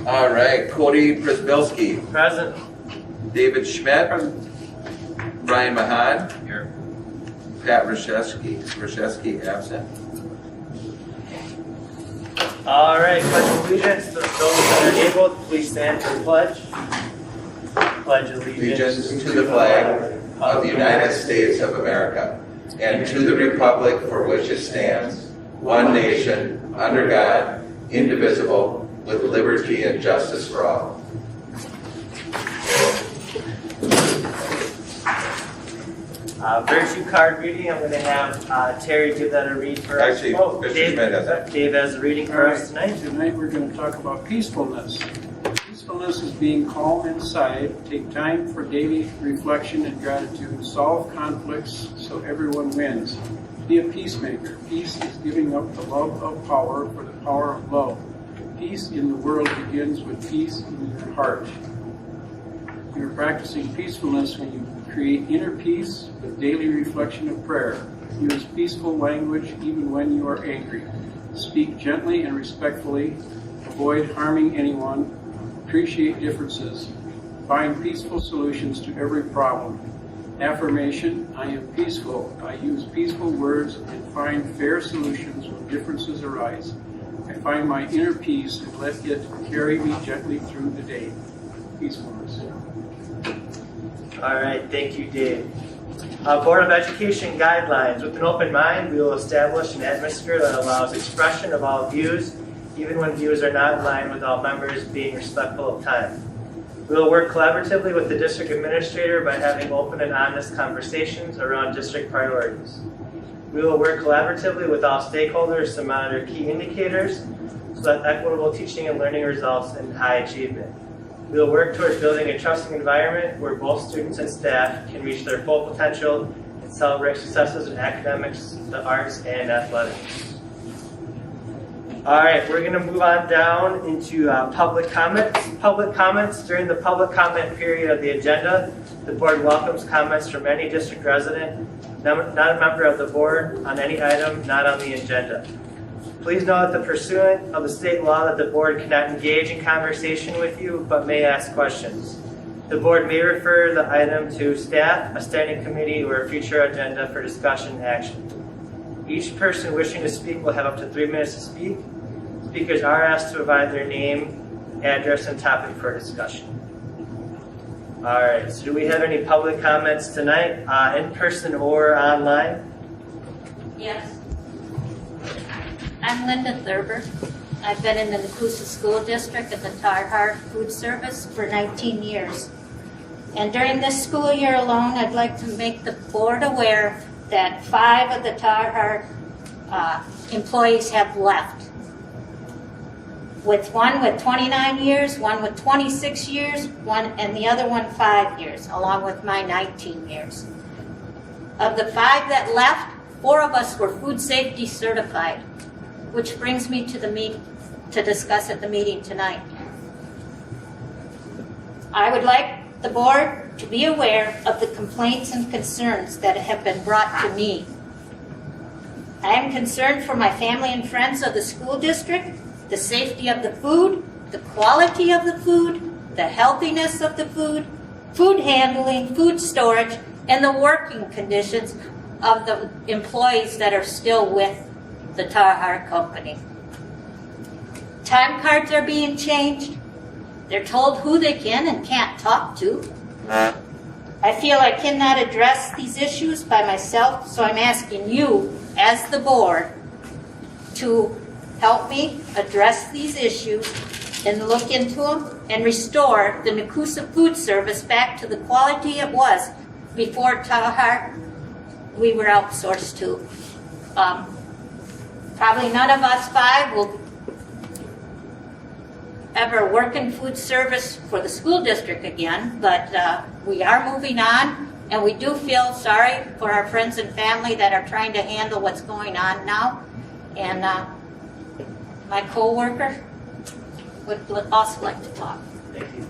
All right, Cody Przybylski. Present. David Schmidt. Brian Mahan. Here. Pat Rashevsky absent. All right, pledge allegiance to those that are able, please stand for the pledge. Pledge Allegiance to the flag of the United States of America and to the republic for which it stands, one nation, under God, indivisible, with liberty and justice for all. Virtue card reading, I'm going to have Terry give that a read for us. Actually, Mr. Schmidt has that. Dave has a reading for us tonight. Tonight we're going to talk about peacefulness. Peacefulness is being calm inside. Take time for daily reflection and gratitude. Solve conflicts so everyone wins. Be a peacemaker. Peace is giving up the love of power for the power of love. Peace in the world begins with peace in your heart. You're practicing peacefulness when you create inner peace with daily reflection of prayer. Use peaceful language even when you are angry. Speak gently and respectfully. Avoid harming anyone. Appreciate differences. Find peaceful solutions to every problem. Affirmation, I am peaceful. I use peaceful words and find fair solutions when differences arise. I find my inner peace and let it carry me gently through the day. Peacefulness. All right, thank you, Dave. Board of Education guidelines. With an open mind, we will establish an atmosphere that allows expression of all views, even when views are not in line with all members being respectful of time. We will work collaboratively with the district administrator by having open and honest conversations around district priorities. We will work collaboratively with all stakeholders to monitor key indicators so that equitable teaching and learning results in high achievement. We will work towards building a trusting environment where both students and staff can reach their full potential and celebrate successes in academics, the arts, and athletics. All right, we're going to move on down into public comments. Public comments. During the public comment period of the agenda, the board welcomes comments from any district resident, not a member of the board, on any item not on the agenda. Please note that pursuant of the state law that the board cannot engage in conversation with you, but may ask questions. The board may refer the item to staff, a standing committee, or a future agenda for discussion and action. Each person wishing to speak will have up to 3 minutes to speak. Speakers are asked to provide their name, address, and topic for discussion. All right, so do we have any public comments tonight, in person or online? Yes. I'm Linda Thurber. I've been in the Nekoosa School District at the Tar Heart Food Service for 19 years. And during this school year alone, I'd like to make the board aware that 5 of the Tar Heart employees have left. With one with 29 years, one with 26 years, and the other one 5 years, along with my 19 years. Of the 5 that left, 4 of us were food safety certified, which brings me to the meeting to discuss at the meeting tonight. I would like the board to be aware of the complaints and concerns that have been brought to me. I am concerned for my family and friends of the school district, the safety of the food, the quality of the food, the healthiness of the food, food handling, food storage, and the working conditions of the employees that are still with the Tar Heart Company. Time cards are being changed. They're told who they can and can't talk to. I feel I cannot address these issues by myself, so I'm asking you, as the board, to help me address these issues and look into them and restore the Nekoosa food service back to the quality it was before Tar Heart we were outsourced to. Probably none of us 5 will ever work in food service for the school district again, but we are moving on, and we do feel sorry for our friends and family that are trying to handle what's going on now. And my co-worker would also like to talk. Thank you.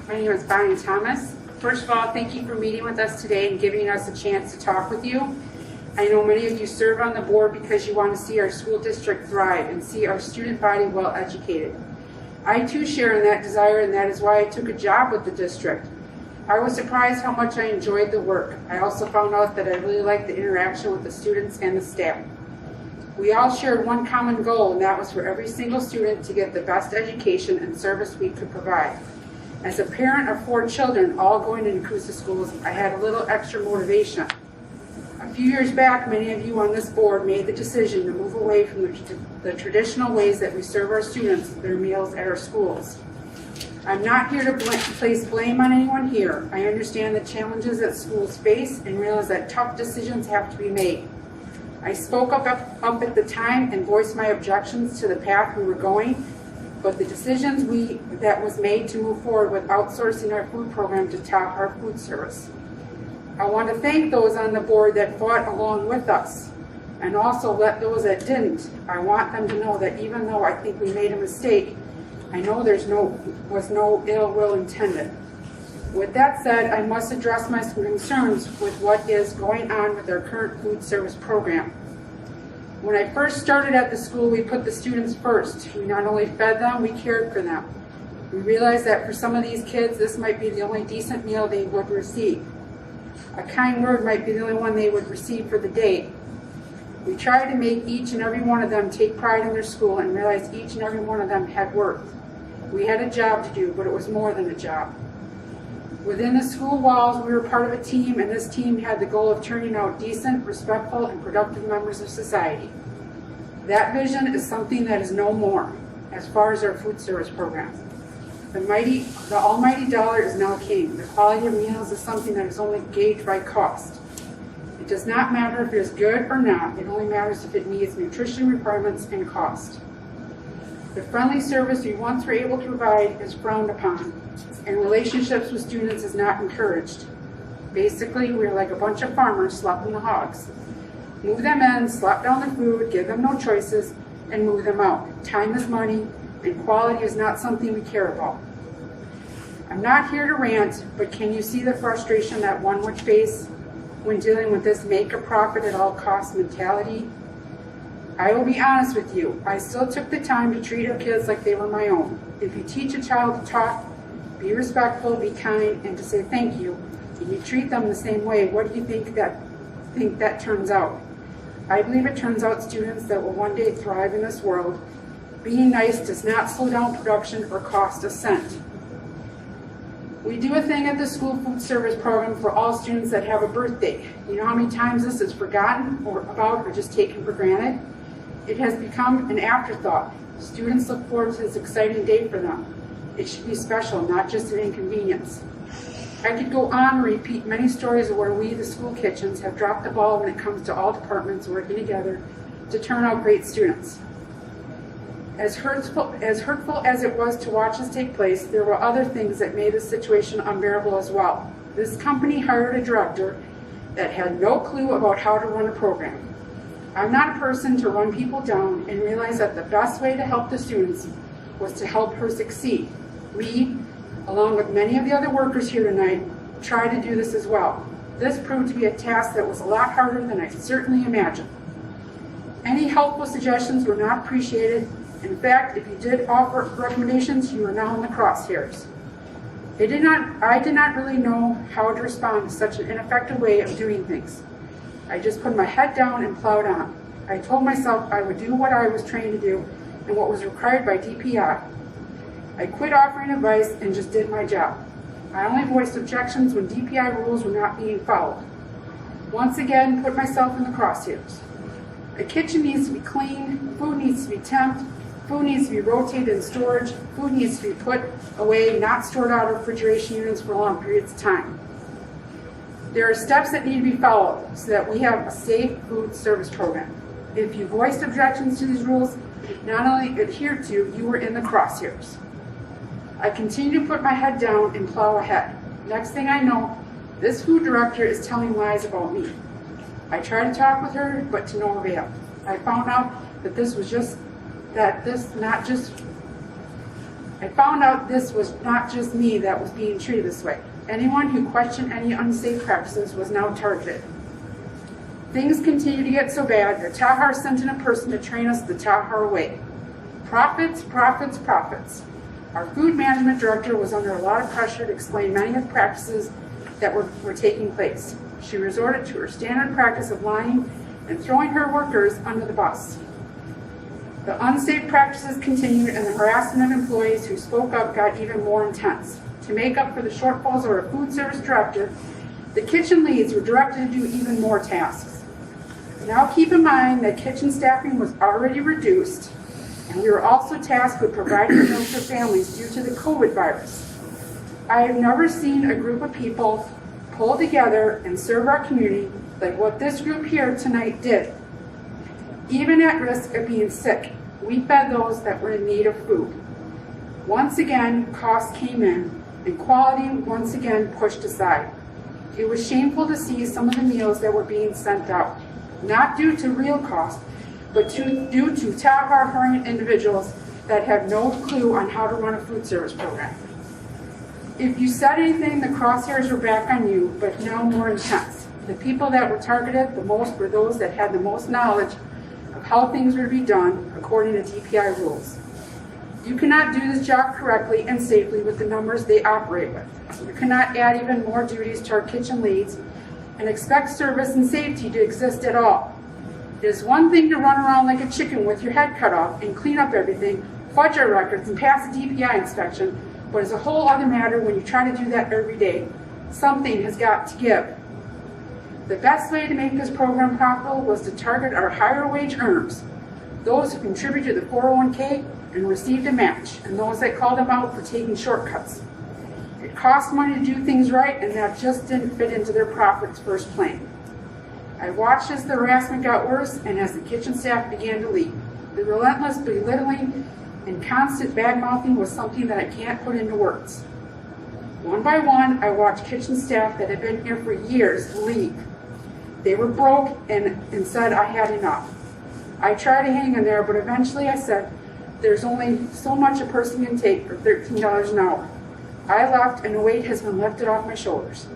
My name is Bonnie Thomas. First of all, thank you for meeting with us today and giving us a chance to talk with you. I know many of you serve on the board because you want to see our school district thrive and see our student body well educated. I too share in that desire, and that is why I took a job with the district. I was surprised how much I enjoyed the work. I also found out that I really liked the interaction with the students and the staff. We all shared one common goal, and that was for every single student to get the best education and service we could provide. As a parent of 4 children, all going to Nekoosa schools, I had a little extra motivation. A few years back, many of you on this board made the decision to move away from the traditional ways that we serve our students their meals at our schools. I'm not here to place blame on anyone here. I understand the challenges that schools face and realize that tough decisions have to be made. I spoke up at the time and voiced my objections to the path we were going, but the decisions that was made to move forward with outsourcing our food program to Thurber Food Service. I want to thank those on the board that fought along with us, and also let those that didn't. I want them to know that even though I think we made a mistake, I know was no ill will intended. With that said, I must address my concerns with what is going on with our current food service program. When I first started at the school, we put the students first. We not only fed them, we cared for them. We realized that for some of these kids, this might be the only decent meal they would receive. A kind word might be the only one they would receive for the day. We tried to make each and every one of them take pride in their school and realize each and every one of them had worth. We had a job to do, but it was more than a job. Within the school walls, we were part of a team, and this team had the goal of turning out decent, respectful, and productive members of society. That vision is something that is no more as far as our food service programs. The almighty dollar is now king. The quality of meals is something that is only gauged by cost. It does not matter if it is good or not. It only matters if it meets nutrition requirements and cost. The friendly service we once were able to provide is frowned upon, and relationships with students is not encouraged. Basically, we're like a bunch of farmers slapping the hogs. Move them in, slap down the food, give them no choices, and move them out. Time is money, and quality is not something we care about. I'm not here to rant, but can you see the frustration that one would face when dealing with this make a profit at all costs mentality? I will be honest with you, I still took the time to treat our kids like they were my own. If you teach a child to talk, be respectful, be kind, and to say thank you, and you treat them the same way, what do you think that turns out? I believe it turns out students that will one day thrive in this world. Being nice does not slow down production or cost a cent. We do a thing at the school food service program for all students that have a birthday. You know how many times this is forgotten or just taken for granted? It has become an afterthought. Students look forward to this exciting day for them. It should be special, not just an inconvenience. I could go on and repeat many stories of where we, the school kitchens, have dropped the ball when it comes to all departments working together to turn out great students. As hurtful as it was to watch this take place, there were other things that made the situation unbearable as well. This company hired a director that had no clue about how to run a program. I'm not a person to run people down and realize that the best way to help the students was to help her succeed. We, along with many of the other workers here tonight, tried to do this as well. This proved to be a task that was a lot harder than I certainly imagined. Any helpful suggestions were not appreciated. In fact, if you did offer recommendations, you were now in the crosshairs. I did not really know how to respond to such an ineffective way of doing things. I just put my head down and plowed on. I told myself I would do what I was trained to do and what was required by DPI. I quit offering advice and just did my job. I only voiced objections when DPI rules were not being followed. Once again, put myself in the crosshairs. A kitchen needs to be clean, food needs to be temped, food needs to be rotated in storage, food needs to be put away, not stored out of refrigeration units for long periods of time. There are steps that need to be followed so that we have a safe food service program. If you voiced objections to these rules, not only adhered to, you were in the crosshairs. I continue to put my head down and plow ahead. Next thing I know, this food director is telling lies about me. I tried to talk with her, but to no avail. I found out that this was not just me that was being treated this way. Anyone who questioned any unsafe practices was now targeted. Things continue to get so bad that Thurber sent in a person to train us the Thurber way. Profits, profits, profits. Our food management director was under a lot of pressure to explain many of the practices that were taking place. She resorted to her standard practice of lying and throwing her workers under the bus. The unsafe practices continued, and the harassment of employees who spoke up got even more intense. To make up for the shortfalls of our food service director, the kitchen leads were directed to do even more tasks. Now keep in mind that kitchen staffing was already reduced, and we were also tasked with providing meals for families due to the COVID virus. I have never seen a group of people pull together and serve our community like what this group here tonight did. Even at risk of being sick, we fed those that were in need of food. Once again, costs came in, and quality once again pushed aside. It was shameful to see some of the meals that were being sent out, not due to real cost, but due to tar-hardened individuals that have no clue on how to run a food service program. If you said anything, the crosshairs were back on you, but now more intense. The people that were targeted the most were those that had the most knowledge of how things would be done according to DPI rules. You cannot do this job correctly and safely with the numbers they operate with. You cannot add even more duties to our kitchen leads and expect service and safety to exist at all. It is one thing to run around like a chicken with your head cut off and clean up everything, fudge our records, and pass a DPI inspection, but it's a whole other matter when you try to do that every day. Something has got to give. The best way to make this program profitable was to target our higher wage earners, those who contribute to the 401k and received a match, and those that called them out for taking shortcuts. It cost money to do things right, and that just didn't fit into their profits first plan. I watched as the harassment got worse and as the kitchen staff began to leave. The relentless belittling and constant bad-mouthing was something that I can't put into words. One by one, I watched kitchen staff that had been here for years leave. They were broke and said I had enough. I tried to hang in there, but eventually I said, there's only so much a person can take for $13 an hour. I left, and the weight has been lifted off my shoulders.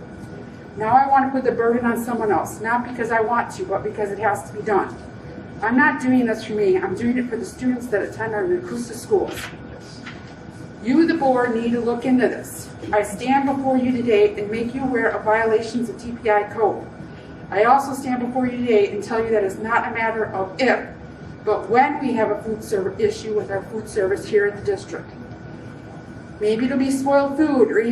Now I want to put the burden on someone else, not because I want to, but because it has to be done. I'm not doing this for me. I'm doing it for the students that attend our Nekoosa schools. You, the board, need to look into this. I stand before you today and make you aware of violations of TPI code. I also stand before you today and tell you that it's not a matter of if, but when we have a food service issue with our food service here in the district. Maybe it'll be spoiled food, or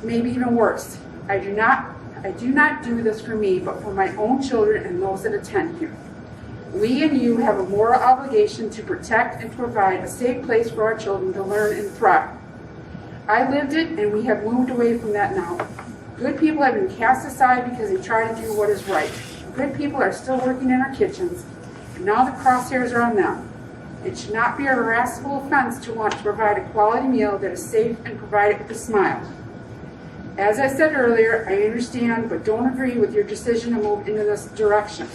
maybe even worse. I do not do this for me, but for my own children and those that attend here. We and you have a moral obligation to protect and to provide a safe place for our children to learn and thrive. I lived it, and we have moved away from that now. Good people have been cast aside because they try to do what is right. Good people are still working in our kitchens, and now the crosshairs are on them. It should not be a harassable offense to want to provide a quality meal that is safe and provide it with a smile. As I said earlier, I understand but don't agree with your decision to move into this direction.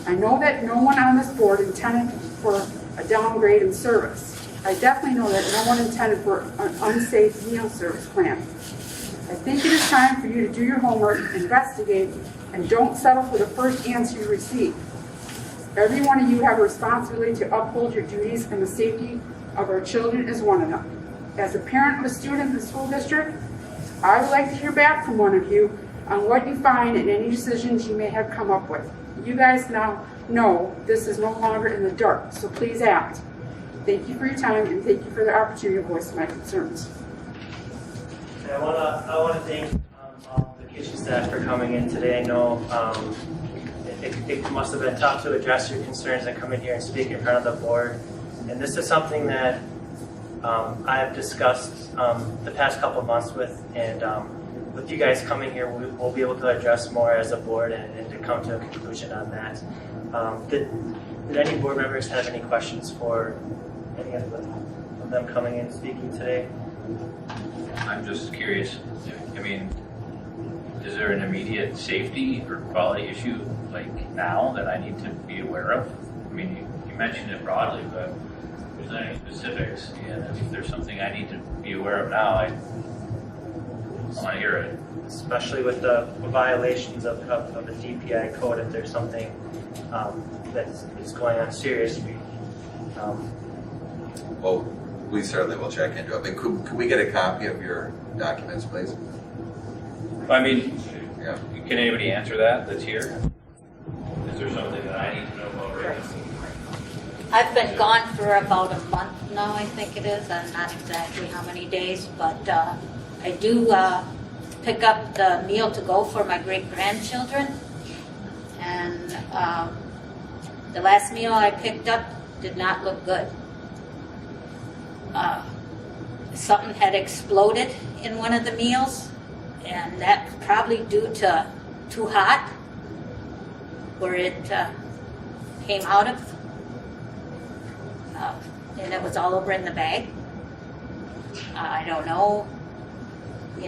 I know that no one on this board intended for a downgrade in service. I definitely know that no one intended for an unsafe meal service plan. I think it is time for you to do your homework, investigate, and don't settle for the first answer you receive. Every one of you have a responsibility to uphold your duties, and the safety of our children is one of them. As a parent of a student in the school district, I would like to hear back from one of you on what you find and any decisions you may have come up with. You guys now know this is no longer in the dark, so please act. Thank you for your time, and thank you for the opportunity to voice my concerns. I want to thank all the kitchen staff for coming in today. I know it must have been tough to address your concerns and come in here and speak in front of the board. And this is something that I have discussed the past couple of months with you guys coming here, we'll be able to address more as a board and to come to a conclusion on that. Did any board members have any questions for any of them coming in speaking today? I'm just curious, I mean, is there an immediate safety or quality issue like now that I need to be aware of? I mean, you mentioned it broadly, but if there's any specifics, and if there's something I need to be aware of now, I want to hear it. Especially with the violations of the DPI code, if there's something that is going on seriously. Well, We certainly will check into it. But could we get a copy of your documents, please? I mean, Yeah. can anybody answer that that's here? Is there something that I need to know about right now? I've been gone for about a month now, I think it is. I'm not exactly how many days, but I do pick up the meal to go for my great-grandchildren. And the last meal I picked up did not look good. Something had exploded in one of the meals, and that probably due to too hot, where it came out of. And it was all over in the bag. I don't know,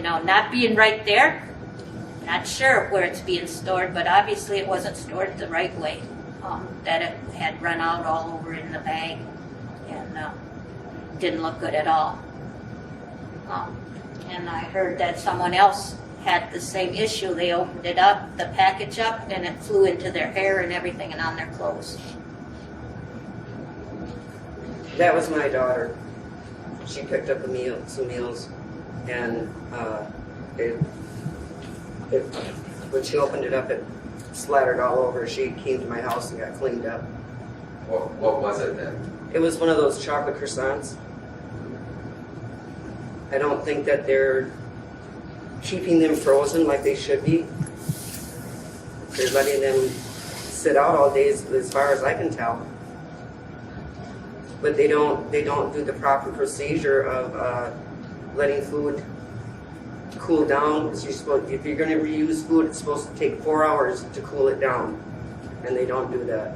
not being right there, not sure where it's being stored, but obviously it wasn't stored the right way. That it had run out all over in the bag and didn't look good at all. And I heard that someone else had the same issue. They opened it up, the package up, and it flew into their hair and everything and on their clothes. That was my daughter. She picked up some meals, and when she opened it up, it splattered all over. She came to my house and got cleaned up. What was it then? It was one of those chocolate croissants. I don't think that they're keeping them frozen like they should be. They're letting them sit out all day as far as I can tell. But they don't do the proper procedure of letting food cool down. If you're going to reuse food, it's supposed to take 4 hours to cool it down, and they don't do that.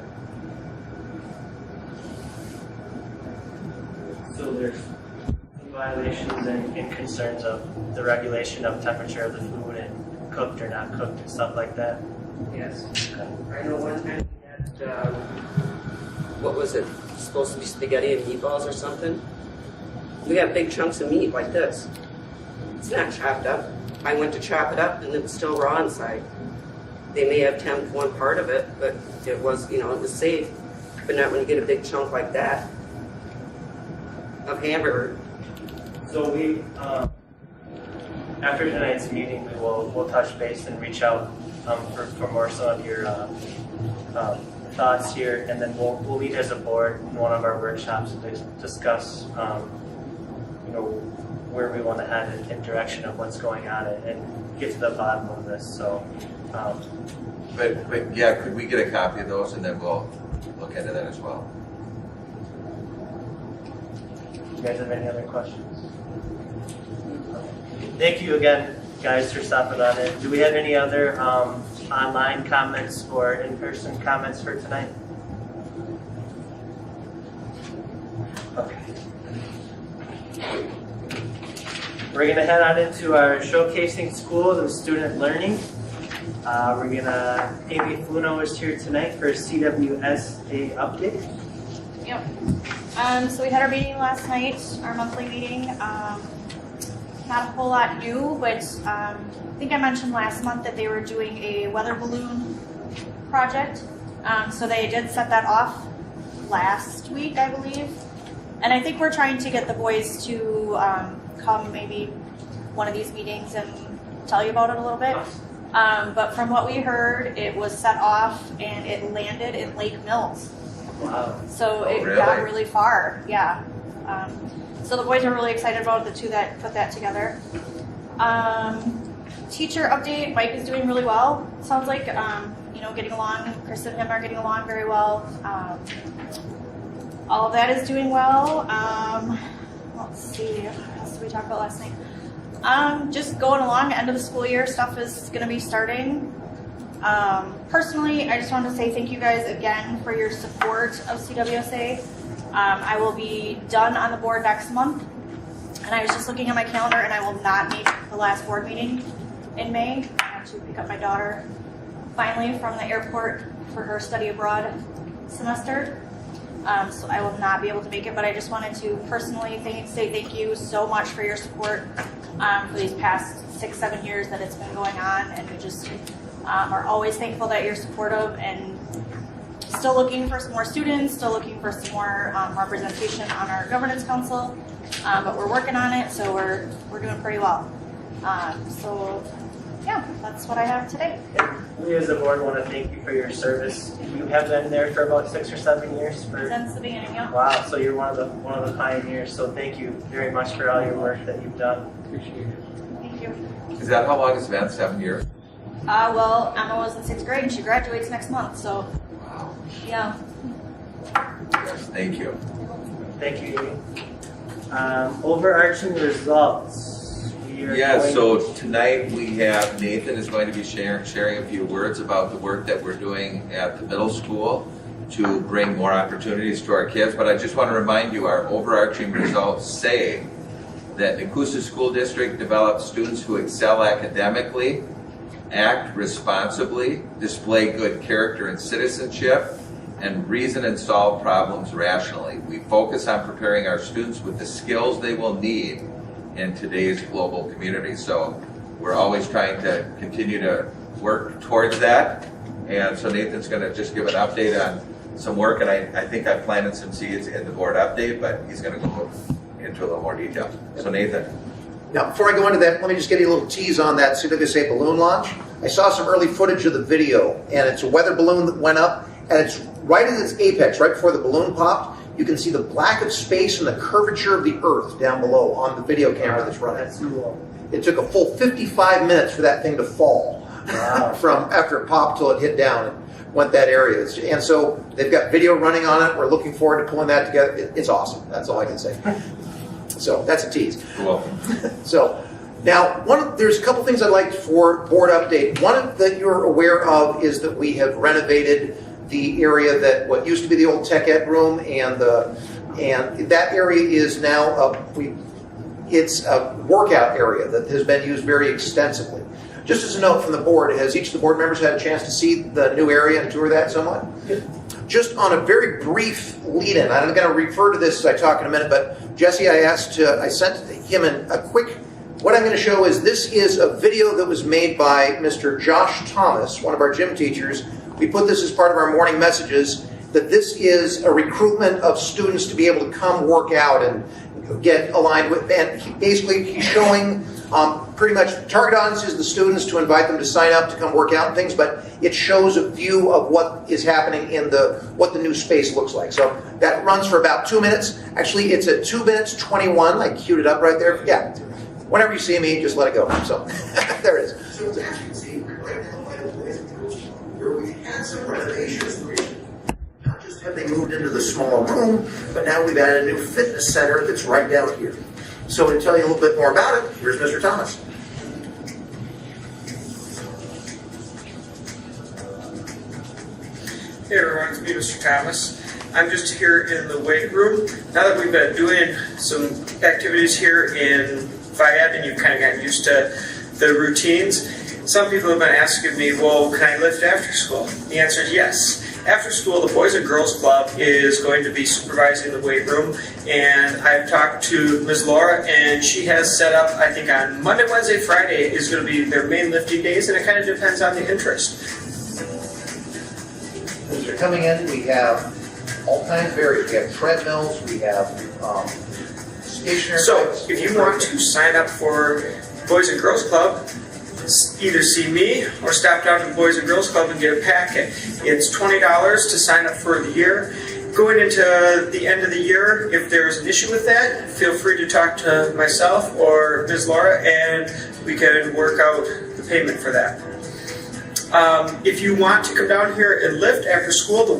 So there's violations and concerns of the regulation of temperature of the food and cooked or not cooked and stuff like that? Yes. I know one time we had, what was it? Supposed to be spaghetti and meatballs or something. We have big chunks of meat like this. It's not chopped up. I went to chop it up and it was still raw inside. They may have temped one part of it, but it was, it was safe. But not when you get a big chunk like that of hamburger. So we, after tonight's meeting, we'll touch base and reach out for more some of your thoughts here, and then we'll meet as a board in one of our workshops to discuss, where we want to head in direction of what's going on and get to the bottom of this. So, But yeah, could we get a copy of those and then we'll look into that as well? you guys have any other questions? Thank you again, guys, for stopping on in. Do we have any other online comments or in-person comments for tonight? Okay. We're going to head on into our showcasing schools and student learning. Amy Funo is here tonight for CWSA update. Yep. So we had our meeting last night, our monthly meeting. Not a whole lot new, but I think I mentioned last month that they were doing a weather balloon project. So they did set that off last week, I believe. And I think we're trying to get the boys to come maybe one of these meetings and tell you about it a little bit. But from what we heard, it was set off and it landed in Lake Mills. Wow. So it really? got really far, yeah. So the boys are really excited about the two that put that together. Teacher update, Mike is doing really well. Sounds like, getting along. Chris and him are getting along very well. All of that is doing well. Let's see, what else did we talk about last night? Just going along, end of the school year, stuff is going to be starting. Personally, I just wanted to say thank you guys again for your support of CWSA. I will be done on the board next month, and I was just looking at my calendar, and I will not make the last board meeting in May. I have to pick up my daughter finally from the airport for her study abroad semester. So I will not be able to make it, but I just wanted to personally say thank you so much for your support for these past 6-7 years that it's been going on, and we just are always thankful that you're supportive and still looking for some more students, still looking for some more representation on our governance council. but we're working on it, so we're doing pretty well. So yeah, that's what I have today. We as a board want to thank you for your service. You have been there for about 6 or 7 years. Since the beginning, yeah. Wow, so you're one of the pioneers. So thank you very much for all your work that you've done. Appreciate it. Thank you. Is that how long it's been? 7 years? Well, Emma was in 6th grade and she graduates next month, so Wow. yeah. Yes, thank you. Thank you, Amy. Overarching results. Yeah, so tonight we have Nathan is going to be sharing a few words about the work that we're doing at the middle school to bring more opportunities to our kids. But I just want to remind you, our overarching results say that Nekoosa School District develops students who excel academically, act responsibly, display good character and citizenship, and reason and solve problems rationally. We focus on preparing our students with the skills they will need in today's global community. So we're always trying to continue to work towards that. And so Nathan's going to just give an update on some work, and I think I planted some seeds in the board update, but he's going to go into a little more detail. So Nathan. Now, before I go into that, let me just give you a little tease on that Say balloon launch. I saw some early footage of the video, and it's a weather balloon that went up, and it's right at its apex, right before the balloon popped. You can see the black of space and the curvature of the earth down below on the video camera that's running. That's cool. It took a full 55 minutes for that thing to fall from after it popped till it hit down and went that area. And so they've got video running on it. We're looking forward to pulling that together. It's awesome. That's all I can say. So that's a tease. Cool. So now, there's a couple things I'd like for board update. One that you're aware of is that we have renovated the area that what used to be the old tech ed room, and that area is now it's a workout area that has been used very extensively. Just as a note from the board, has each of the board members had a chance to see the new area and tour that somewhat? Just on a very brief lead-in, I'm going to refer to this as I talk in a minute, but Jesse, I sent him a quick. What I'm going to show is this is a video that was made by Mr. Josh Thomas, one of our gym teachers. We put this as part of our morning messages, that this is a recruitment of students to be able to come work out and get aligned with, and he's showing pretty much target audience is the students, to invite them to sign up to come work out and things, but it shows a view of what is happening in what the new space looks like. So that runs for about 2 minutes. Actually, it's at 2 minutes 21. I queued it up right there. Yeah. Whenever you see me, just let it go. So there it is. So as you can see, we're right in the middle of where we've had some renovations. Not just have they moved into the smaller room, but now we've added a new fitness center that's right down here. So to tell you a little bit more about it, here's Mr. Thomas. Hey everyone, it's me, Mr. Thomas. I'm just here in the weight room. Now that we've been doing some activities here in FIAD and you've kind of gotten used to the routines, some people have been asking me, well, can I lift after school? The answer is yes. After school, the Boys and Girls Club is going to be supervising the weight room, and I've talked to Ms. Laura, and she has set up, I think on Monday, Wednesday, Friday is going to be their main lifting days, and it kind of depends on the interest. As you're coming in, we have all kinds of areas. We have treadmills, we have stationary. So, if you want to sign up for Boys and Girls Club, either see me or stop down to the Boys and Girls Club and get a packet. It's $20 to sign up for the year. Going into the end of the year, if there's an issue with that, feel free to talk to myself or Ms. Laura, and we can work out the payment for that. If you want to come down here and lift after school, the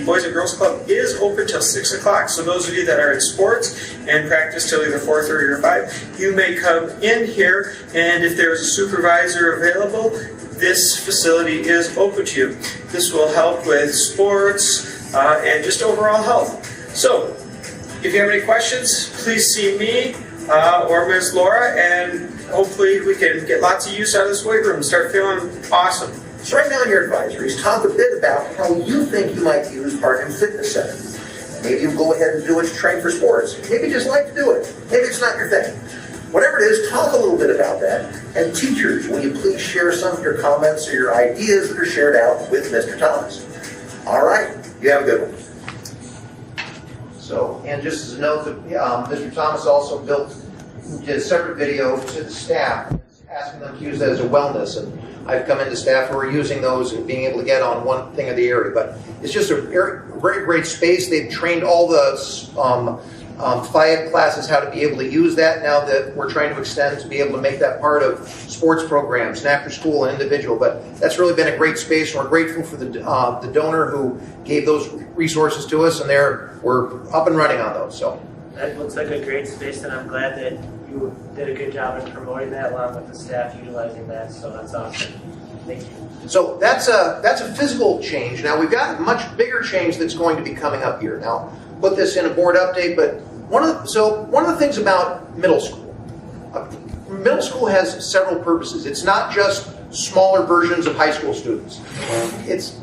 Boys and Girls Club is open till 6 o'clock. So those of you that are in sports and practice till either 4:30 or 5, you may come in here, and if there is a supervisor available, this facility is open to you. This will help with sports and just overall health. So if you have any questions, please see me or Ms. Laura, and hopefully we can get lots of use out of this weight room and start feeling awesome. So right now in your advisories, talk a bit about how you think you might use Park Fitness Center. Maybe you go ahead and do it to train for sports. Maybe you just like to do it. Maybe it's not your thing. Whatever it is, talk a little bit about that. And teachers, will you please share some of your comments or your ideas that are shared out with Mr. Thomas? All right, you have a good one. So, and just as a note, Mr. Thomas also did a separate video to the staff, asking them to use that as a wellness, and I've come into staff who are using those and being able to get on one thing of the area. But it's just a very great space. They've trained all the FIAD classes how to be able to use that. Now that we're trying to extend to be able to make that part of sports programs and after school and individual. But that's really been a great space, and we're grateful for the donor who gave those resources to us, and we're up and running on those. So that looks like a great space, and I'm glad that you did a good job in promoting that along with the staff utilizing that. So that's awesome. Thank you. So that's a physical change. Now we've got a much bigger change that's going to be coming up here. Now put this in a board update, but one of the things about middle school has several purposes. It's not just smaller versions of high school students. It's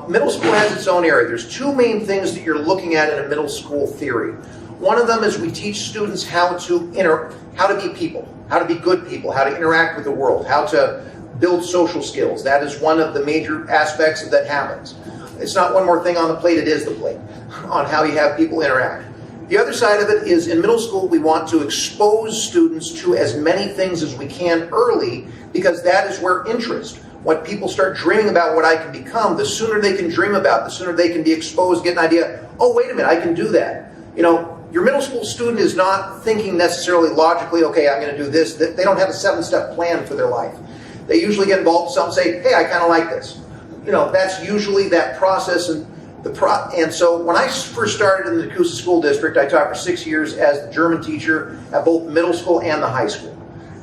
middle school has its own area. There's two main things that you're looking at in a middle school theory. One of them is we teach students how to be people, how to be good people, how to interact with the world, how to build social skills. That is one of the major aspects that happens. It's not one more thing on the plate, it is the plate, on how you have people interact. The other side of it is in middle school, we want to expose students to as many things as we can early, because that is where interest, when people start dreaming about what I can become, the sooner they can dream about, the sooner they can be exposed, get an idea, oh, wait a minute, I can do that. You know, your middle school student is not thinking necessarily logically, okay, I'm going to do this. They don't have a 7-step plan for their life. They usually get involved in something and say, hey, I kind of like this. You know, that's usually that process. And so when I first started in the Nekoosa School District, I taught for 6 years as the German teacher at both the middle school and the high school.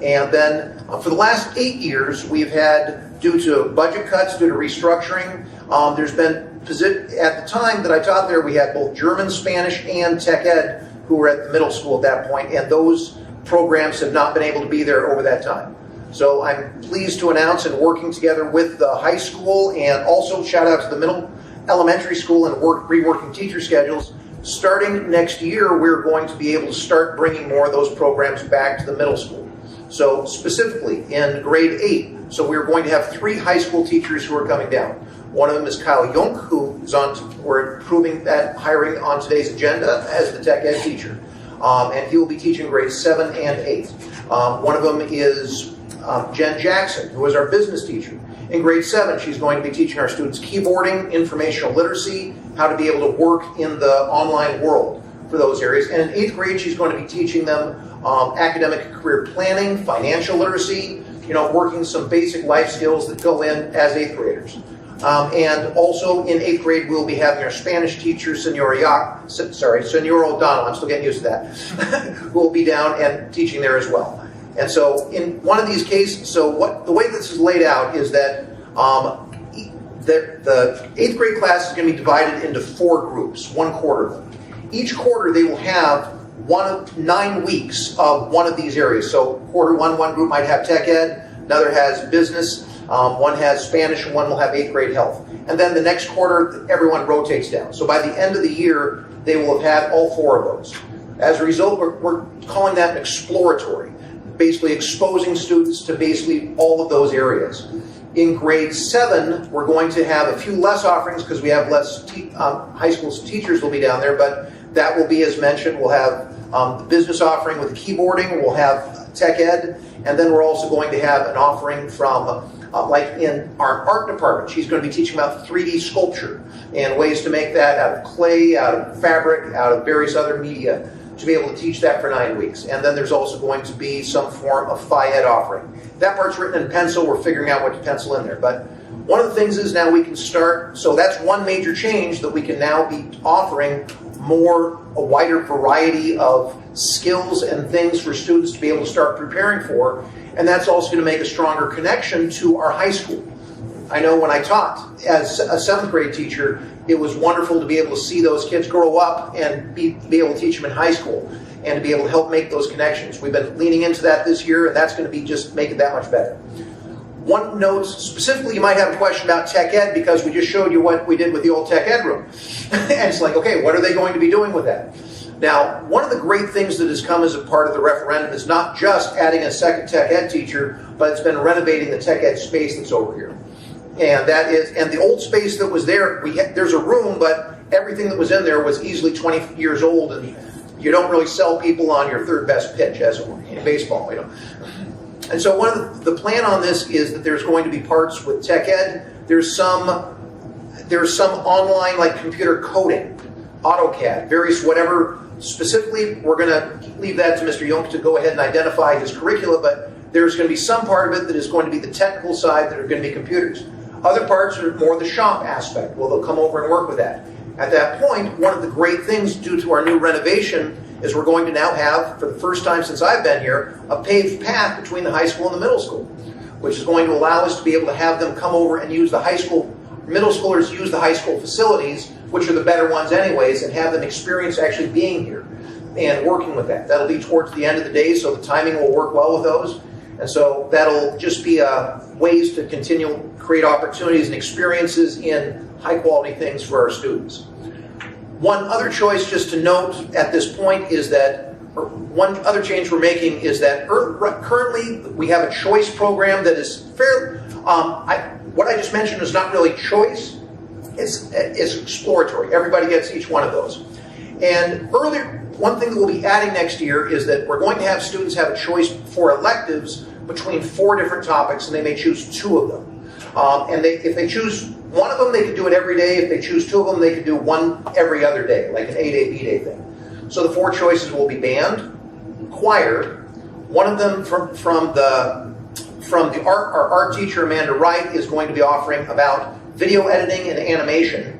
And then for the last 8 years, we've had, due to budget cuts, due to restructuring, there's been, at the time that I taught there, we had both German, Spanish, and Tech Ed who were at the middle school at that point, and those programs have not been able to be there over that time. So I'm pleased to announce, and working together with the high school, and also shout out to the elementary school and reworking teacher schedules, starting next year, we're going to be able to start bringing more of those programs back to the middle school. So specifically in grade 8, so we're going to have 3 high school teachers who are coming down. One of them is Kyle Junk, who is we're approving that hiring on today's agenda as the Tech Ed teacher. And he will be teaching grades 7 and 8. One of them is Jen Jackson, who is our business teacher. In grade 7, she's going to be teaching our students keyboarding, informational literacy, how to be able to work in the online world for those areas. And in 8th grade, she's going to be teaching them academic and career planning, financial literacy, working some basic life skills that go in as 8th graders. And also in 8th grade, we'll be having our Spanish teacher, Senora O'Donnell, I'm still getting used to that, who will be down and teaching there as well. And so in one of these cases, the way this is laid out is that the 8th grade class is going to be divided into 4 groups, 1 quarter of them. Each quarter they will have 9 weeks of one of these areas. So quarter 1 group might have Tech Ed, another has business, one has Spanish, and one will have 8th grade health. And then the next quarter, everyone rotates down. So by the end of the year, they will have had all 4 of those. As a result, we're calling that an exploratory, basically exposing students to basically all of those areas. In grade 7, we're going to have a few less offerings because we have less high school teachers will be down there, but that will be, as mentioned, we'll have the business offering with the keyboarding, we'll have Tech Ed, and then we're also going to have an offering from, like in our art department, she's going to be teaching about 3D sculpture and ways to make that out of clay, out of fabric, out of various other media, to be able to teach that for 9 weeks. And then there's also going to be some form of FIAD offering. That part's written in pencil, we're figuring out what to pencil in there. But one of the things is now we can start, so that's one major change, that we can now be offering a wider variety of skills and things for students to be able to start preparing for. And that's also going to make a stronger connection to our high school. I know when I taught as a 7th grade teacher, it was wonderful to be able to see those kids grow up and be able to teach them in high school and to be able to help make those connections. We've been leaning into that this year, and that's going to be just make it that much better. One note, specifically, you might have a question about Tech Ed because we just showed you what we did with the old Tech Ed room. And it's like, okay, what are they going to be doing with that? Now, one of the great things that has come as a part of the referendum is not just adding a second Tech Ed teacher, but it's been renovating the Tech Ed space that's over here. And that is, and the old space that was there, there's a room, but everything that was in there was easily 20 years old, and you don't really sell people on your third best pitch, as in baseball, you know. And so one of the plan on this is that there's going to be parts with tech ed. There's some online, like computer coding, AutoCAD, various whatever. Specifically, we're going to leave that to Mr. Junk to go ahead and identify his curricula, but there's going to be some part of it that is going to be the technical side that are going to be computers. Other parts are more the shop aspect. Well, they'll come over and work with that. At that point, one of the great things due to our new renovation is we're going to now have, for the first time since I've been here, a paved path between the high school and the middle school, which is going to allow us to be able to have them come over and use the high school, middle schoolers use the high school facilities, which are the better ones anyways, and have them experience actually being here and working with that. That'll be towards the end of the day, so the timing will work well with those. And so that'll just be ways to continue create opportunities and experiences in high quality things for our students. One other choice just to note at this point is that, or one other change we're making is that currently we have a choice program that is fair. What I just mentioned is not really choice, it's exploratory. Everybody gets each one of those. And one thing that we'll be adding next year is that we're going to have students have a choice for electives between 4 different topics, and they may choose 2 of them. And if they choose one of them, they could do it every day. If they choose 2 of them, they could do one every other day, like an A-Day, B-Day thing. So the 4 choices will be band, choir, one of them from our art teacher, Amanda Wright, is going to be offering about video editing and animation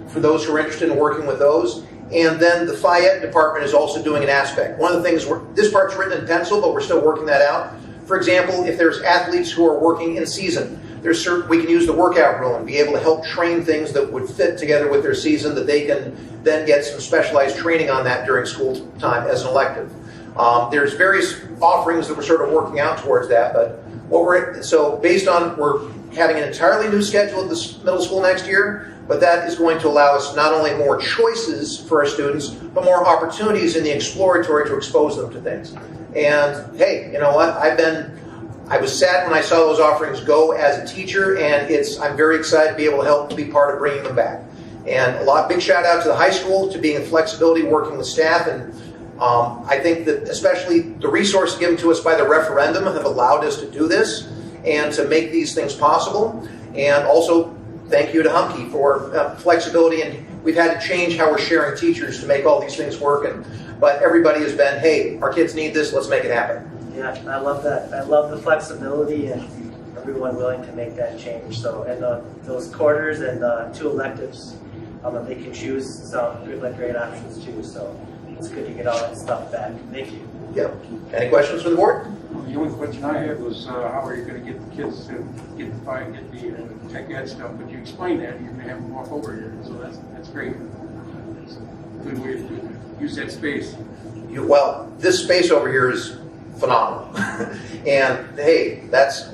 for those who are interested in working with those. And then the Phi-Ed department is also doing an aspect. One of the things, this part's written in pencil, but we're still working that out. For example, if there's athletes who are working in season, we can use the workout room and be able to help train things that would fit together with their season that they can then get some specialized training on that during school time as an elective. There's various offerings that we're sort of working out towards that, but based on, we're having an entirely new schedule at the middle school next year, but that is going to allow us not only more choices for our students, but more opportunities in the exploratory to expose them to things. And hey, you know what? I was sad when I saw those offerings go as a teacher, and I'm very excited to be able to help to be part of bringing them back. And big shout out to the high school to being in flexibility, working with staff, and I think that especially the resources given to us by the referendum have allowed us to do this and to make these things possible. And also, thank you to Humke for flexibility, and we've had to change how we're sharing teachers to make all these things work. But everybody has been, hey, our kids need this, let's make it happen. Yeah, I love that. I love the flexibility and everyone willing to make that change. So, and those quarters and 2 electives that they can choose sound like great options too. So it's good to get all that stuff back. Thank you. Yeah. Any questions from the board? The only question I had was how are you going to get the kids to get the tech ed stuff? But you explained that you're going to have them walk over here, so that's great. It's a good way to use that space. Well, this space over here is phenomenal, and hey,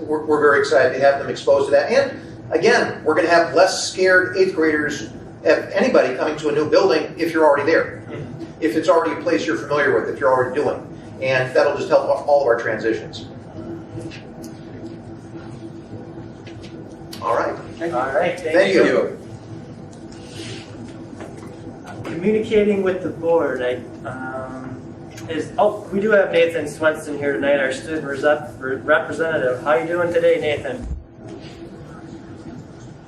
we're very excited to have them exposed to that. And again, we're going to have less scared 8th graders, anybody coming to a new building, if you're already there, if it's already a place you're familiar with, if you're already doing, and that'll just help all of our transitions. All right. All right. Thank you. Communicating with the board. We do have Nathan Swenson here tonight, our student representative. How are you doing today, Nathan?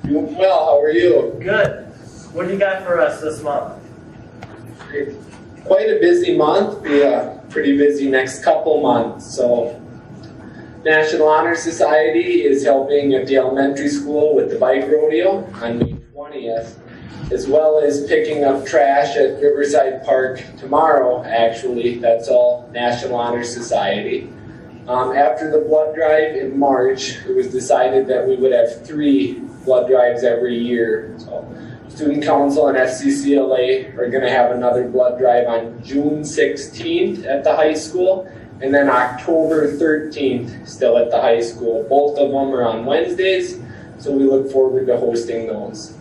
Doing well. How are you? Good. What do you got for us this month? Quite a busy month. Be a pretty busy next couple months. So, National Honor Society is helping at the elementary school with the bike rodeo on May 20th. As well as picking up trash at Riverside Park tomorrow, actually. That's all National Honor Society. After the blood drive in March, it was decided that we would have 3 blood drives every year. So, Student Council and FCCLA are going to have another blood drive on June 16th at the high school, and then October 13th still at the high school. Both of them are on Wednesdays, so we look forward to hosting those.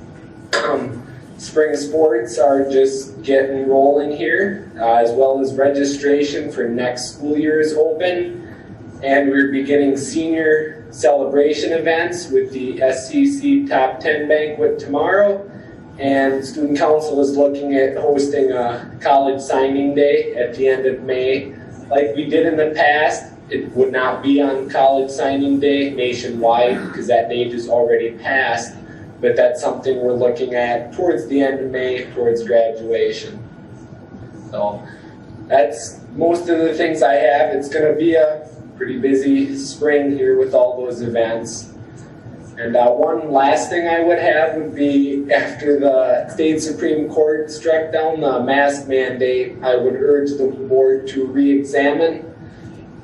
Spring sports are just getting rolling here, as well as registration for next school year is open. And we're beginning senior celebration events with the SCC Top 10 banquet tomorrow And student council is looking at hosting a college signing day at the end of May. Like we did in the past, it would not be on college signing day nationwide because that date is already passed, but that's something we're looking at towards the end of May, towards graduation. So that's most of the things I have. It's going to be a pretty busy spring here with all those events. And one last thing I would have would be after the state Supreme Court struck down the mask mandate, I would urge the board to re-examine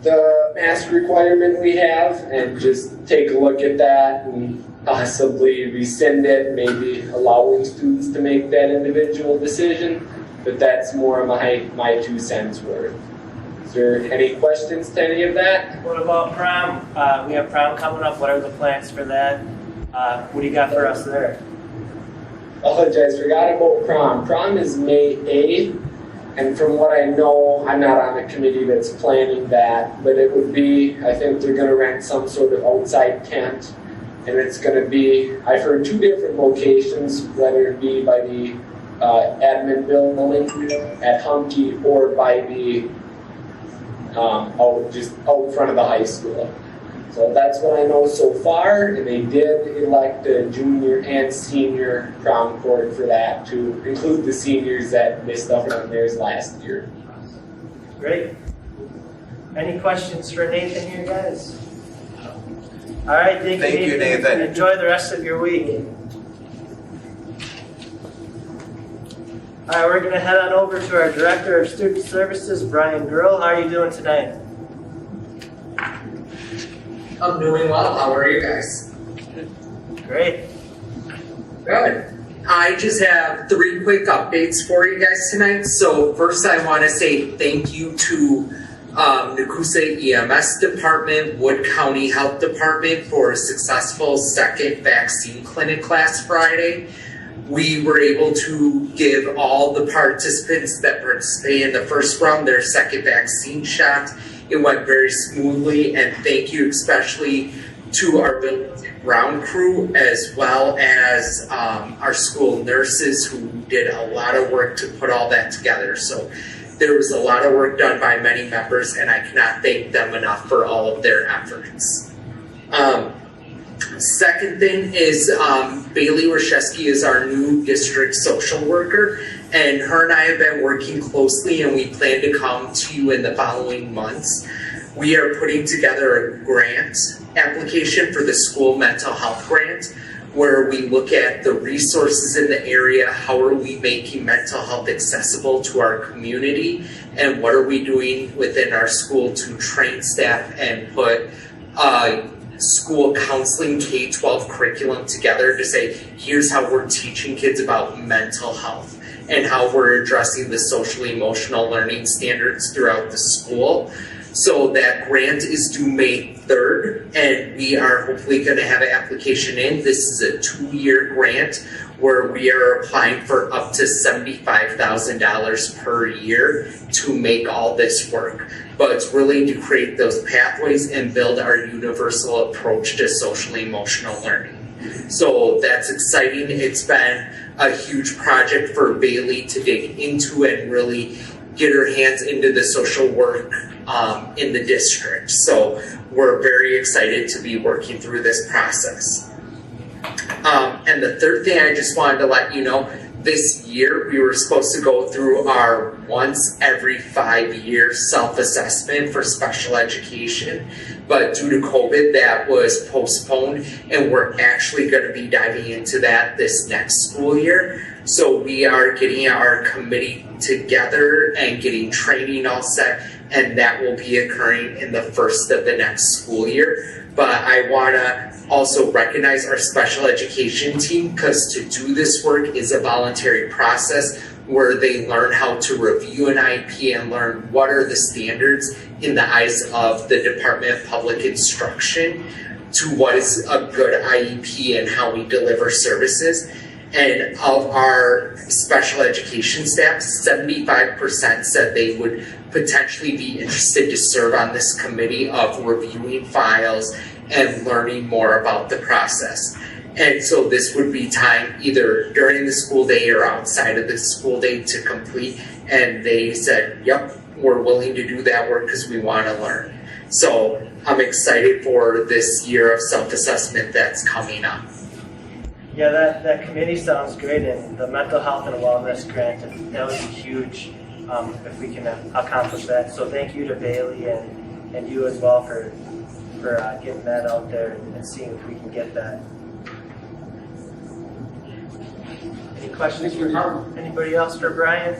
the mask requirement we have and just take a look at that and possibly rescind it, maybe allowing students to make that individual decision. But that's more of my 2 cents worth. Is there any questions to any of that? What about prom? We have prom coming up. What are the plans for that? What do you got for us there? Apologize, forgot about prom. Prom is May 8th, and from what I know, I'm not on the committee that's planning that, but it would be, I think they're going to rent some sort of outside tent, and it's going to be, I've heard 2 different locations, whether it be by the admin building at Humpty or by the just out front of the high school. So that's what I know so far, and they did elect a junior and senior prom court for that to include the seniors that missed out on theirs last year. Great. Any questions for Nathan here, guys? All right, thank you, Nathan. Enjoy the rest of your week. All right, we're going to head on over to our Director of Student Services, Brian Girl. How are you doing tonight? I'm doing well. How are you guys? Great. Good. I just have 3 quick updates for you guys tonight. So first I want to say thank you to Nekoosa EMS Department, Wood County Health Department for a successful second vaccine clinic last Friday. We were able to give all the participants that participated in the first round their second vaccine shot. It went very smoothly, and thank you especially to our buildings and ground crew as well as our school nurses who did a lot of work to put all that together. So there was a lot of work done by many members, and I cannot thank them enough for all of their efforts. Second thing is Bailey Rashevsky is our new district social worker, and her and I have been working closely, and we plan to come to you in the following months. We are putting together a grant application for the school mental health grant, where we look at the resources in the area, how are we making mental health accessible to our community, and what are we doing within our school to train staff and put school counseling K-12 curriculum together to say, here's how we're teaching kids about mental health and how we're addressing the social emotional learning standards throughout the school. So that grant is due May 3rd, and we are hopefully going to have an application in. This is a 2-year grant where we are applying for up to $75,000 per year to make all this work. But it's really to create those pathways and build our universal approach to social emotional learning. So that's exciting. It's been a huge project for Bailey to dig into and really get her hands into the social work in the district. So we're very excited to be working through this process. And the third thing I just wanted to let you know, this year we were supposed to go through our once every 5-year self-assessment for special education, but due to COVID that was postponed, and we're actually going to be diving into that this next school year. So we are getting our committee together and getting training all set, and that will be occurring in the first of the next school year. But I want to also recognize our special education team, because to do this work is a voluntary process where they learn how to review an IEP and learn what are the standards in the eyes of the Department of Public Instruction to what is a good IEP and how we deliver services. And of our special education staff, 75% said they would potentially be interested to serve on this committee of reviewing files and learning more about the process. And so this would be time either during the school day or outside of the school day to complete. And they said, yep, we're willing to do that work because we want to learn. So I'm excited for this year of self-assessment that's coming up. Yeah, that committee sounds great, and the mental health and wellness grant, that was huge if we can accomplish that. So thank you to Bailey and you as well for getting that out there and seeing if we can get that. Any questions for anybody else for Brian?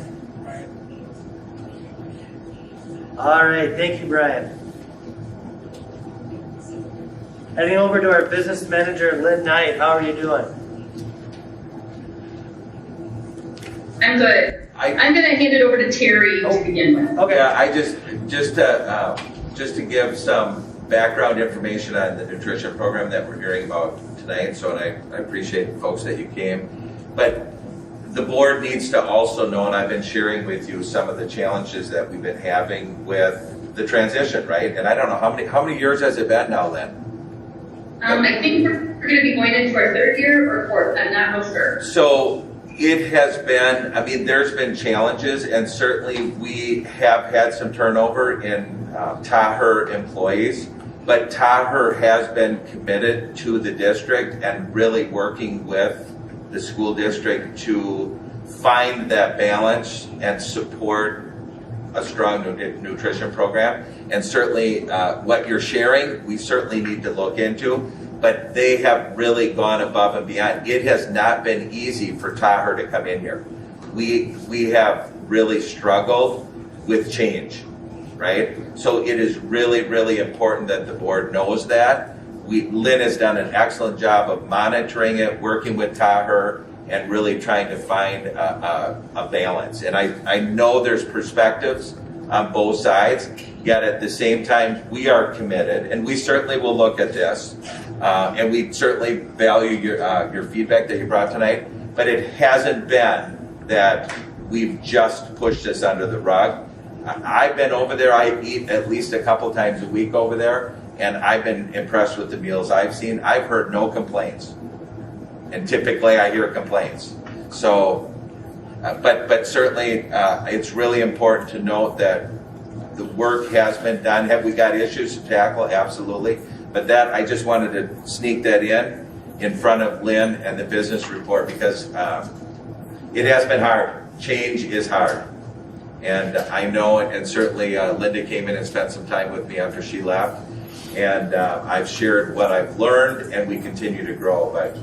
All right, thank you, Brian. Heading over to our business manager, Lynn Knight. How are you doing? I'm good. I'm going to hand it over to Terry to begin with. Okay. Yeah, I just to give some background information on the nutrition program that we're hearing about tonight. So, and I appreciate the folks that you came, but the board needs to also know, and I've been sharing with you some of the challenges that we've been having with the transition, right? And I don't know how many years has it been now, Lynn? I think we're going to be going into our third year or fourth. I'm not real sure. So it has been, I mean, there's been challenges, and certainly we have had some turnover in Thurber employees, but Thurber has been committed to the district and really working with the school district to find that balance and support a strong nutrition program. And certainly what you're sharing, we certainly need to look into, but they have really gone above and beyond. It has not been easy for Thurber to come in here. We have really struggled with change, right? So it is really, really important that the board knows that. Lynn has done an excellent job of monitoring it, working with Thurber, and really trying to find a balance. And I know there's perspectives on both sides, yet at the same time, we are committed, and we certainly will look at this, and we certainly value your feedback that you brought tonight, but it hasn't been that we've just pushed this under the rug. I've been over there, I eat at least a couple times a week over there, and I've been impressed with the meals I've seen. I've heard no complaints. And typically I hear complaints. So, but certainly it's really important to note that the work has been done. Have we got issues to tackle? Absolutely. But that, I just wanted to sneak that in front of Lynn and the business report, because it has been hard. Change is hard. And I know, and certainly Linda came in and spent some time with me after she left. And I've shared what I've learned, and we continue to grow. But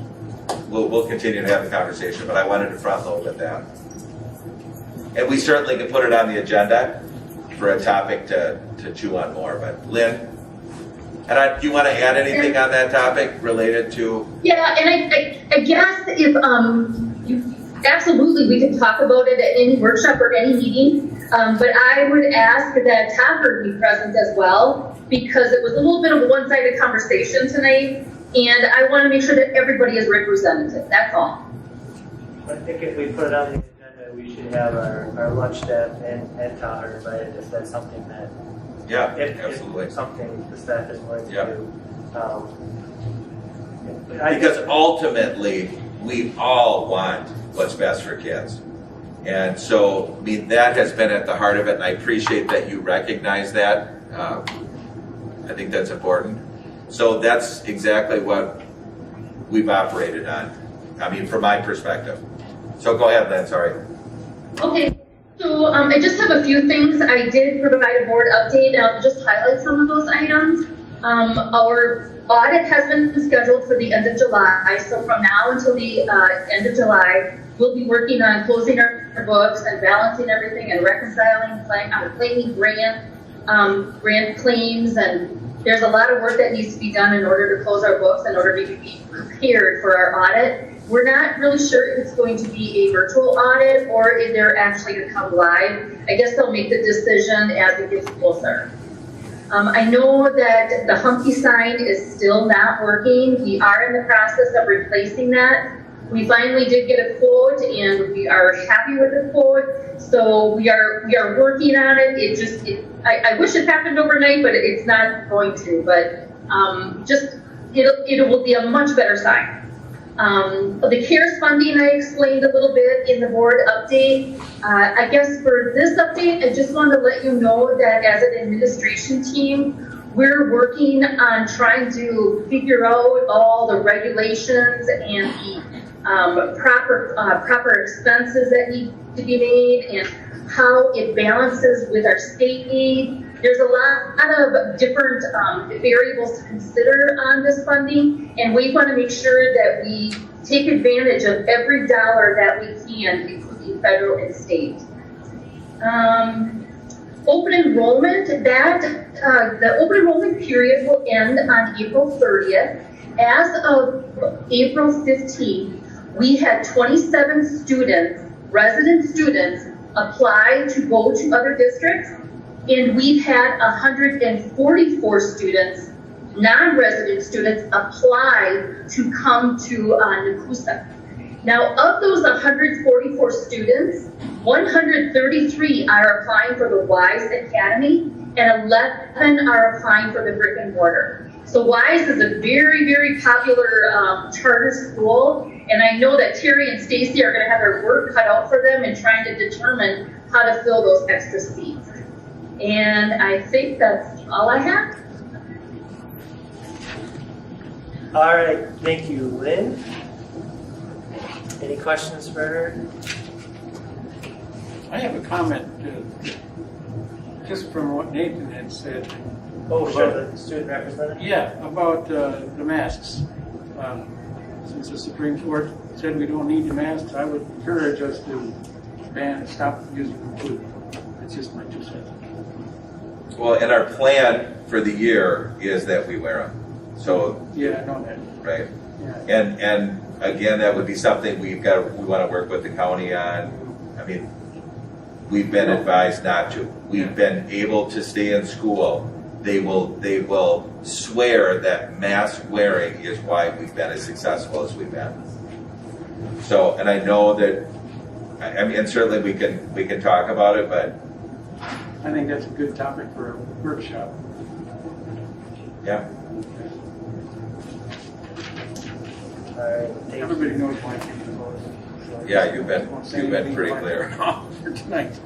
we'll continue to have the conversation, but I wanted to front load with that. And we certainly can put it on the agenda for a topic to chew on more. But Lynn, and do you want to add anything on that topic related to? Yeah, and I guess if absolutely we could talk about it at any workshop or any meeting, but I would ask that Thurber be present as well, because it was a little bit of a one-sided conversation tonight. And I want to make sure that everybody is represented. That's all. I think if we put it on the agenda, we should have our lunch staff and Thurber invited, if that's something that, absolutely. If something the staff is willing to do. Because ultimately, we all want what's best for kids. And so, I mean, that has been at the heart of it, and I appreciate that you recognize that. I think that's important. So that's exactly what we've operated on, I mean, from my perspective. So go ahead, Lynn, sorry. Okay, so I just have a few things. I did provide a board update, and I'll just highlight some of those items. Our audit has been scheduled for the end of July, so from now until the end of July, we'll be working on closing our books and balancing everything and reconciling, claiming grant claims, and there's a lot of work that needs to be done in order to close our books, in order to be prepared for our audit. We're not really sure if it's going to be a virtual audit or if they're actually going to come live. I guess they'll make the decision as it gets closer. I know that the Humpty sign is still not working. We are in the process of replacing that. We finally did get a quote, and we are happy with the quote. So we are working on it. I wish it happened overnight, but it's not going to. But it will be a much better sign. The CARES funding I explained a little bit in the board update. I guess for this update, I just want to let you know that as an administration team, we're working on trying to figure out all the regulations and the proper expenses that need to be made and how it balances with our state aid. There's a lot of different variables to consider on this funding, and we want to make sure that we take advantage of every dollar that we can, including federal and state. Open enrollment, the open enrollment period will end on April 30th. As of April 15th, we had 27 students, resident students, apply to go to other districts, and we've had 144 students, non-resident students, apply to come to Nekoosa. Now, of those 144 students, 133 are applying for the WISE Academy, and 11 are applying for the brick and mortar. So WISE is a very, very popular charter school, and I know that Terry and Stacy are going to have their work cut out for them in trying to determine how to fill those extra seats. And I think that's all I have. All right, thank you, Lynn. Any questions for her? I have a comment, just from what Nathan had said. Oh, sure, the student representative? Yeah, about the masks. Since the Supreme Court said we don't need the masks, I would encourage us to stop using them completely. That's just my 2 cents. Well, and our plan for the year is that we wear them. So yeah, I know that. Right. Yeah. And again, that would be something we want to work with the county on. I mean, we've been advised not to. We've been able to stay in school. They will swear that mask wearing is why we've been as successful as we've been. So, and I know that, I mean, and certainly we can talk about it, but I think that's a good topic for a workshop. yeah. All right, thank Everybody you. knows my opinion about it. So Yeah, you've been pretty clear. For tonight.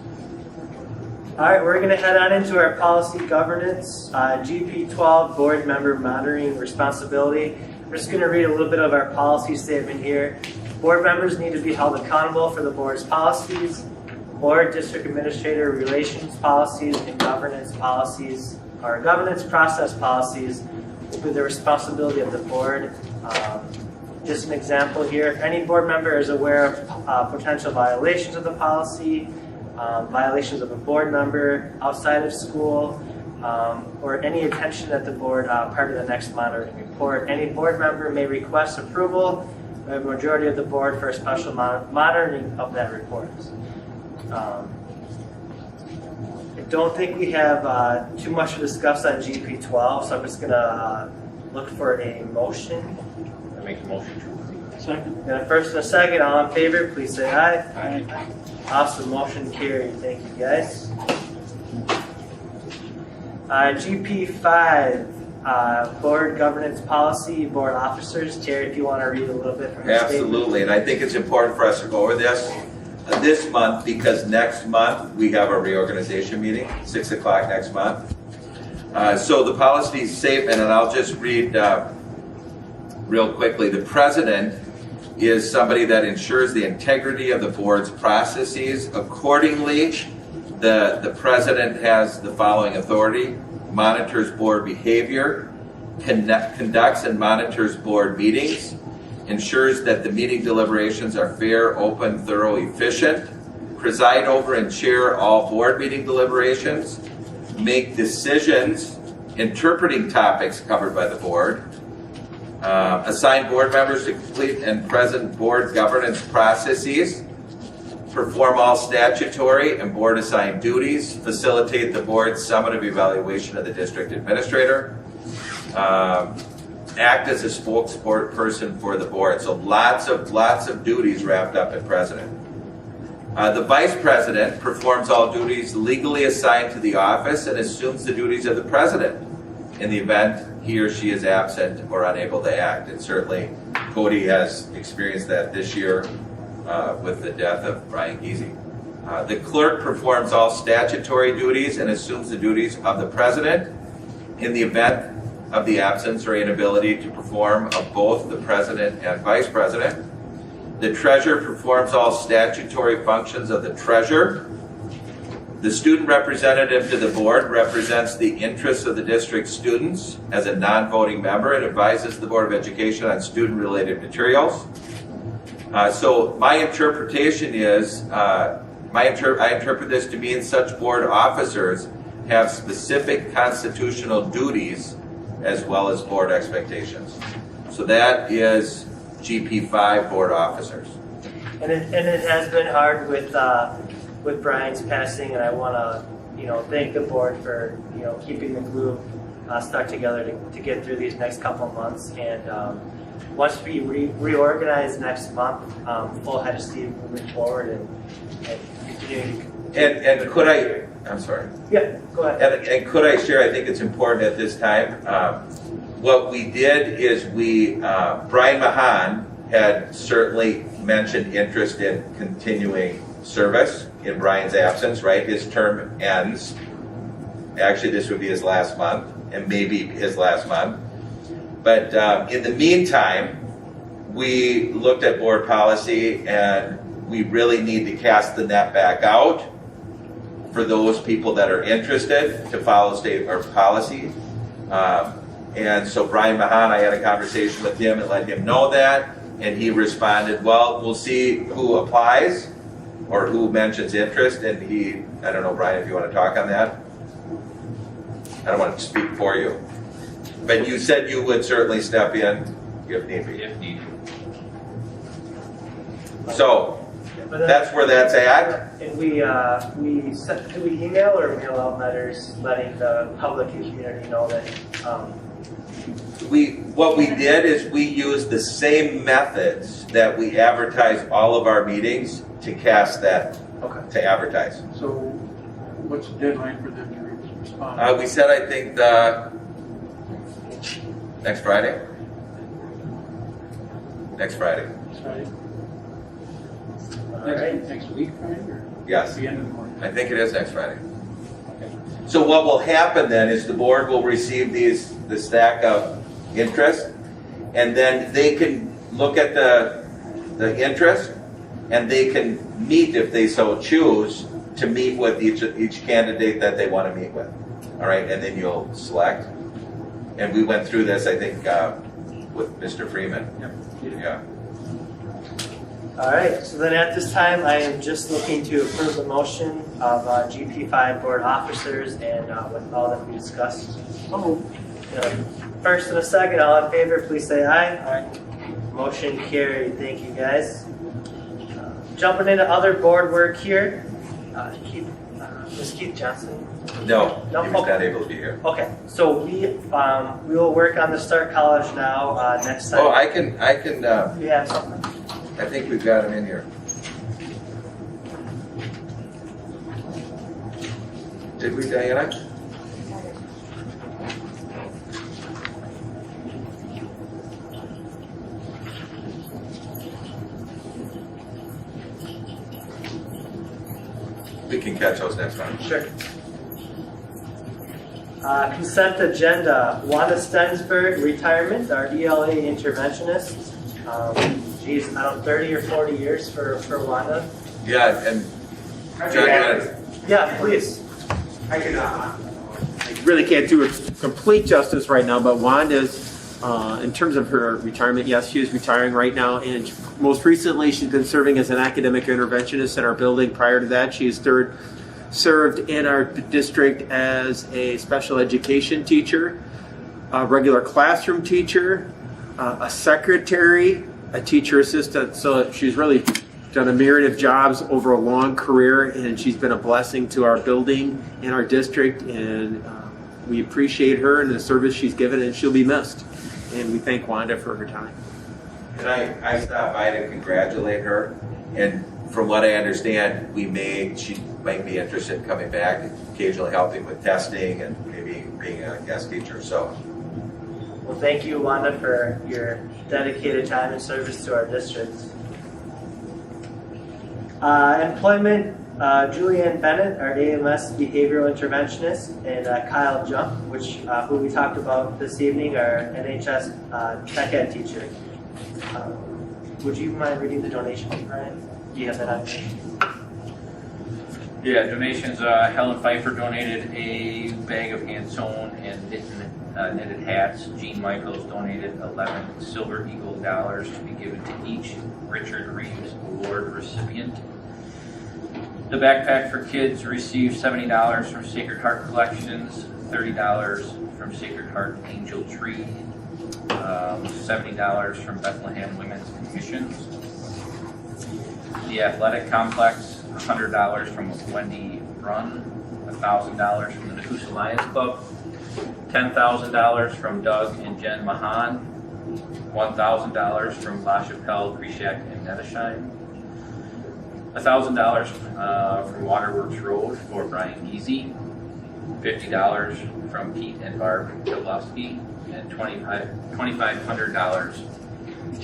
All right, we're going to head on into our policy governance, GP12, board member monitoring responsibility. We're just going to read a little bit of our policy statement here. Board members need to be held accountable for the board's policies, board district administrator relations policies, and governance policies, or governance process policies will be the responsibility of the board. Just an example here, if any board member is aware of potential violations of the policy, violations of a board member outside of school, or any attention at the board prior to the next monitoring report, any board member may request approval by a majority of the board for a special monitoring of that report. I don't think we have too much to discuss on GP12, so I'm just going to look for a motion. I make a motion to approve. Second. Got a first and a second, all in favor, please say aye. Aye. Awesome, motion carried. Thank you, guys. GP5, board governance policy, board officers. Terry, if you want to read a little bit from the statement. Absolutely, and I think it's important for us to go over this month, because next month we have our reorganization meeting, 6 o'clock next month. So the policy statement, and I'll just read real quickly. The president is somebody that ensures the integrity of the board's processes. Accordingly, the president has the following authority: monitors board behavior, conducts and monitors board meetings, ensures that the meeting deliberations are fair, open, thorough, efficient, preside over and chair all board meeting deliberations, make decisions interpreting topics covered by the board, assign board members to complete and present board governance processes, perform all statutory and board assigned duties, facilitate the board's summative evaluation of the district administrator, act as a spokesperson for the board. So lots of duties wrapped up in president. The vice president performs all duties legally assigned to the office and assumes the duties of the president in the event he or she is absent or unable to act. And certainly Cody has experienced that this year with the death of Brian Giese. The clerk performs all statutory duties and assumes the duties of the president in the event of the absence or inability to perform of both the president and vice president. The treasurer performs all statutory functions of the treasurer. The student representative to the board represents the interests of the district students as a non-voting member and advises the Board of Education on student-related materials. So my interpretation is, I interpret this to mean such board officers have specific constitutional duties as well as board expectations. So that is GP5 board officers. And it has been hard with Brian's passing, and I want to thank the board for keeping the glue stuck together to get through these next couple of months. And once we reorganize next month, full head of steam moving forward and continuing. And could I? I'm sorry. Yeah, go ahead. And could I share? I think it's important at this time. What we did is Brian Mahan had certainly mentioned interest in continuing service in Brian's absence, right? His term ends. Actually, this would be his last month, and maybe his last month. But in the meantime, we looked at board policy, and we really need to cast the net back out for those people that are interested to follow state or policy. And so Brian Mahan, I had a conversation with him and let him know that, and he responded, well, we'll see who applies or who mentions interest, and I don't know, Brian, if you want to talk on that. I don't want to speak for you. But you said you would certainly step in if need be. If needed. So, that's where that's at. And do we email or mail out letters letting the public and community know that What we did is we used the same methods that we advertise all of our meetings to cast that, to advertise. So what's the deadline for them to respond? We said, I think, next Friday. Next Friday. Next week, Friday? Or Yes. the end of the morning? I think it is next Friday. So what will happen then is the board will receive the stack of interest, and then they can look at the interest, and they can meet, if they so choose, to meet with each candidate that they want to meet with. All right, and then you'll select. And we went through this, I think, with Mr. Freeman. Yeah. All right, so then at this time, I am just looking to approve the motion of GP5 board officers and with all that we discussed. First and a second, all in favor, please say aye. Aye. Motion carried. Thank you, guys. Jumping into other board work here. Ms. Keith Johnson? No, he was not able to be here. Okay, so we will work on the Start College Now next time. Oh, I can. You have something? I think we've got him in here. Did we, Diana? We can catch those next time. Sure. Consent agenda. Wanda Stensberg, retirement, our ELA interventionist. Geez, I don't know, 30 or 40 years for Wanda. Yeah, and John, Yeah, please. I really can't do it complete justice right now, but Wanda's, in terms of her retirement, yes, she is retiring right now, and most recently she's been serving as an academic interventionist in our building. Prior to that, she has served in our district as a special education teacher, a regular classroom teacher, a secretary, a teacher assistant. So she's really done a myriad of jobs over a long career, and she's been a blessing to our building and our district, and we appreciate her and the service she's given, and she'll be missed. And we thank Wanda for her time. and I stopped by to congratulate her, and from what I understand, she might be interested in coming back, occasionally helping with testing and maybe being a guest teacher. So Well, thank you, Wanda, for your dedicated time and service to our district. Employment, Julianne Bennett, our AMS behavioral interventionist, and Kyle Jump, who we talked about this evening, our NHS tech ed teacher. Would you mind reading the donations, Brian? Do you have that on? Yeah, donations. Helen Pfeiffer donated a bag of hand-sewn and knitted hats. Jean Michaels donated 11 Silver Eagle dollars to be given to each Richard Reeves Award recipient. The Backpack for Kids received $70 from Sacred Heart Collections, $30 from Sacred Heart Angel Tree, $70 from Bethlehem Women's Missions. The Athletic Complex, $100 from Wendy Brunn, $1,000 from the Nekoosa Lions Club, $10,000 from Doug and Jen Mahan, $1,000 from La Chapelle, Krishak, and Netashine, $1,000 from Waterworks Road for Brian Geezy, $50 from Pete and Barb Kowalski, and $2,500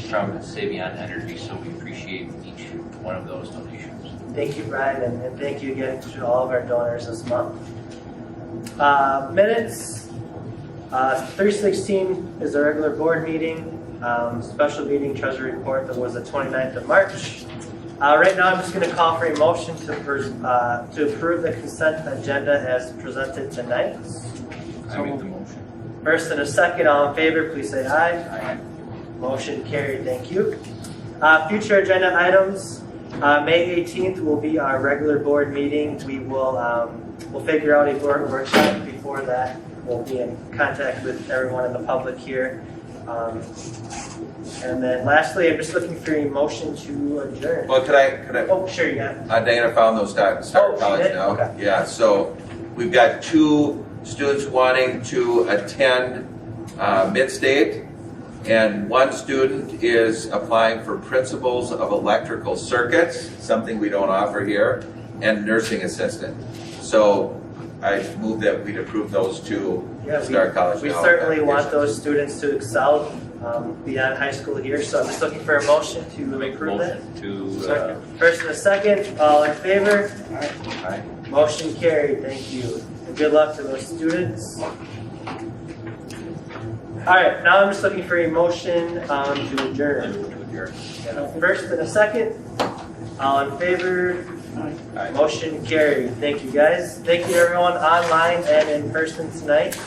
from Savion Energy. So we appreciate each one of those donations. Thank you, Brian, and thank you again to all of our donors this month. Minutes. 3/16 is the regular board meeting. Special meeting treasury report that was the 29th of March. Right now I'm just going to call for a motion to approve the consent agenda as presented tonight. I make the motion. First and a second, all in favor, please say aye. Aye. Motion carried, thank you. Future agenda items. May 18th will be our regular board meeting. We will we'll figure out a board workshop before that. We'll be in contact with everyone in the public here. And then lastly, I'm just looking for a motion to adjourn. Well, could I? Oh, sure, yeah. Dana found those Start College now. Okay. Yeah, so we've got 2 students wanting to attend Mid-State, and 1 student is applying for principles of electrical circuits, something we don't offer here, and nursing assistant. So I move that we'd approve those 2 Start College We now certainly want applications. those students to excel beyond high school here, so I'm just looking for a motion to approve that. To First and a second, all in favor? Aye. Motion carried, thank you. And good luck to those students. All right, now I'm just looking for a motion to adjourn. First and a second, all in favor? Aye. Motion carried. Thank you, guys. Thank you, everyone, online and in person tonight.